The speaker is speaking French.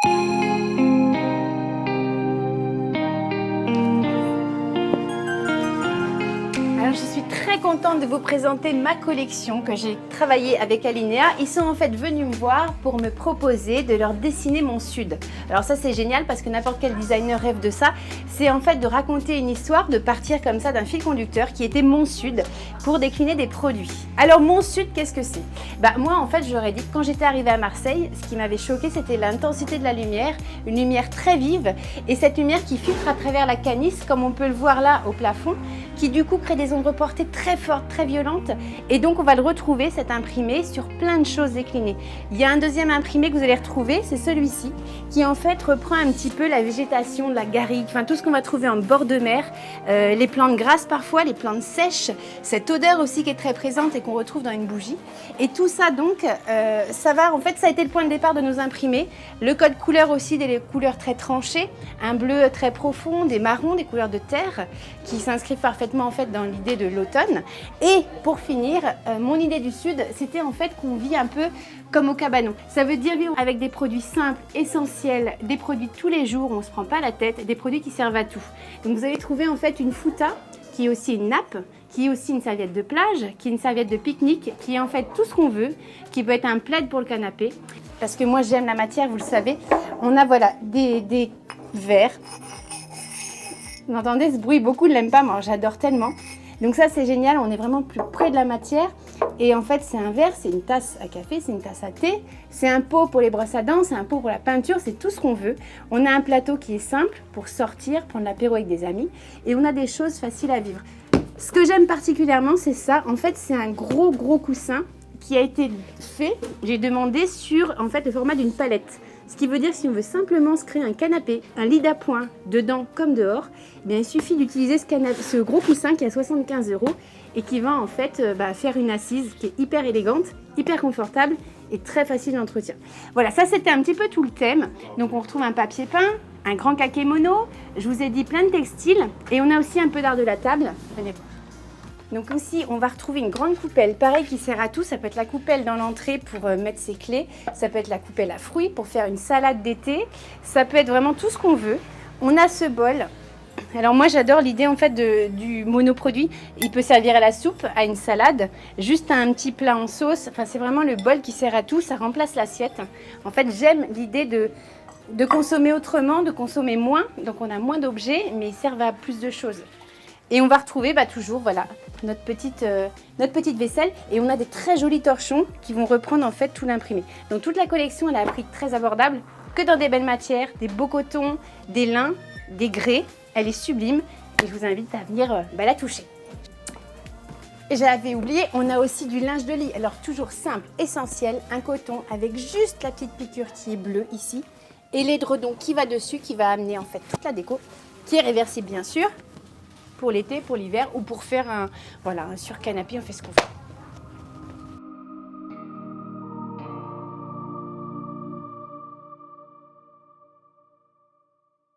Alors, je suis très contente de vous présenter ma collection que j'ai travaillée avec Alinea. Ils sont en fait venus me voir pour me proposer de leur dessiner mon sud. Alors ça c'est génial parce que n'importe quel designer rêve de ça. C'est en fait de raconter une histoire, de partir comme ça d'un fil conducteur qui était mon sud pour décliner des produits. Alors mon sud, qu'est-ce que c'est? Moi en fait j'aurais dit que quand j'étais arrivée à Marseille, ce qui m'avait choqué c'était l'intensité de la lumière, une lumière très vive et cette lumière qui filtre à travers la canisse comme on peut le voir là au plafond, qui du coup crée des ombres portées très fortes, très violentes. Et donc on va le retrouver, cet imprimé, sur plein de choses déclinées. Il y a un deuxième imprimé que vous allez retrouver, c'est celui-ci, qui en fait reprend un petit peu la végétation, la garrigue, enfin tout ce qu'on va trouver en bord de mer, les plantes grasses parfois, les plantes sèches, cette odeur aussi qui est très présente et qu'on retrouve dans une bougie. Et tout ça donc, ça a été le point de départ de nos imprimés. Le code couleur aussi, des couleurs très tranchées, un bleu très profond, des marrons, des couleurs de terre, qui s'inscrivent parfaitement en fait dans l'idée de l'automne. Et pour finir, mon idée du sud, c'était en fait qu'on vit un peu comme au cabanon. Ça veut dire vivre avec des produits simples, essentiels, des produits de tous les jours, on ne se prend pas la tête, des produits qui servent à tout. Donc vous allez trouver en fait une fouta, qui est aussi une nappe, qui est aussi une serviette de plage, qui est une serviette de pique-nique, qui est en fait tout ce qu'on veut, qui peut être un plaid pour le canapé. Parce que moi j'aime la matière, vous le savez. On a voilà des verres. Vous entendez ce bruit? Beaucoup ne l'aiment pas, moi j'adore tellement. Donc ça c'est génial, on est vraiment plus près de la matière. Et en fait c'est un verre, c'est une tasse à café, c'est une tasse à thé, c'est un pot pour les brosses à dents, c'est un pot pour la peinture, c'est tout ce qu'on veut. On a un plateau qui est simple pour sortir, prendre l'apéro avec des amis. Et on a des choses faciles à vivre. Ce que j'aime particulièrement c'est ça, en fait c'est un gros coussin qui a été fait, j'ai demandé sur en fait le format d'une palette. Ce qui veut dire que si on veut simplement se créer un canapé, un lit d'appoint, dedans comme dehors, eh bien, il suffit d'utiliser ce gros coussin qui est à 75 € et qui va en fait faire une assise qui est hyper élégante, hyper confortable et très facile d'entretien. Voilà, ça c'était un petit peu tout le thème. Donc on retrouve un papier peint, un grand kakémono, je vous ai dit plein de textiles et on a aussi un peu d'art de la table. Venez voir. Donc aussi, on va retrouver une grande coupelle, pareil qui sert à tout. Ça peut être la coupelle dans l'entrée pour mettre ses clés. Ça peut être la coupelle à fruits pour faire une salade d'été. Ça peut être vraiment tout ce qu'on veut. On a ce bol. Alors moi, j'adore l'idée en fait du monoproduit. Il peut servir à la soupe, à une salade, juste à un petit plat en sauce. Enfin, c'est vraiment le bol qui sert à tout. Ça remplace l'assiette. En fait, j'aime l'idée de consommer autrement, de consommer moins. Donc on a moins d'objets, mais ils servent à plus de choses. Et on va retrouver toujours voilà, notre petite vaisselle et on a des très jolis torchons qui vont reprendre en fait tout l'imprimé. Donc toute la collection elle a un prix très abordable, que dans des belles matières, des beaux cotons, des lins, des grès. Elle est sublime et je vous invite à venir la toucher. Et j'avais oublié, on a aussi du linge de lit. Alors toujours simple, essentiel, un coton avec juste la petite piqûre qui est bleue ici et l'édredon qui va dessus, qui va amener en fait toute la déco, qui est réversible bien sûr. Pour l'été, pour l'hiver ou pour faire un sur canapé, on fait ce qu'on veut.